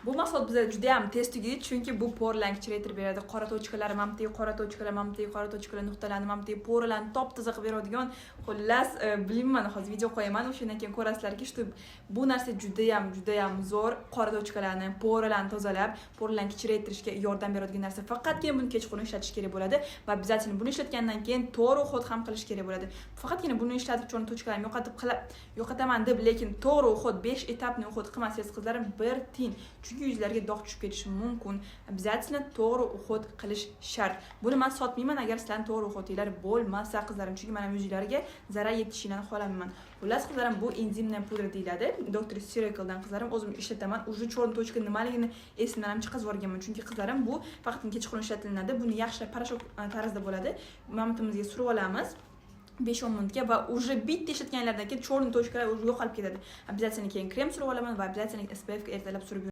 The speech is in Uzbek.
Bu mahsulot bizga juda ham tez tugaydi, chunki bu poralarni kichraytirib beradi. Qora tochkalar, mamti, qora tochkalar nuqtalarni mamti, poralarni top-toza qilib beradigan. Xullas, bilmayman, hozir video qo'yaman, o'shandan keyin ko'rasizlarki, bu narsa juda ham zo'r. Qora tochkalarni, poralarni tozalab, poralarni kichraytirishga yordam beradigan narsa. Faqatgina buni kechqurun ishlatish kerak bo'ladi va obязательно buni ishlatgandan keyin to'g'ri uxlat ham qilish kerak bo'ladi. Faqatgina buni ishlatib cho'ni tochkalarni yo'qotaman deb, lekin to'g'ri uxlat 5 etapni uxlat qilmasangiz qizlarim bir tiyin. Chunki yuzlarga dog' tushib ketishi mumkin. Obязательно to'g'ri uxlat qilish shart. Buni men sotmayman agar sizlarning to'g'ri uxlatinglar bo'lmasa qizlarim, chunki men yuzlarga zarar yetishini xohlamayman. Xullas qizlarim, bu enzimniy pudra deyiladi. Dr. Circle'dan qizlarim o'zim ishlataman. Уже cho'rni tochka nimaligini esimdan ham chiqarib yuborganman. Chunki qizlarim, bu faqat kechqurun ishlatiladi. Buni yaxshilab parashok tarzda bo'ladi. Mamtimizga surib olamiz. 5-10 minutga va уже bitta ishlatganlardan keyin cho'rni tochkalar уже yo'qolib ketadi. Obязательно keyin krem surib olaman va obязательно SPF ga ertalab surib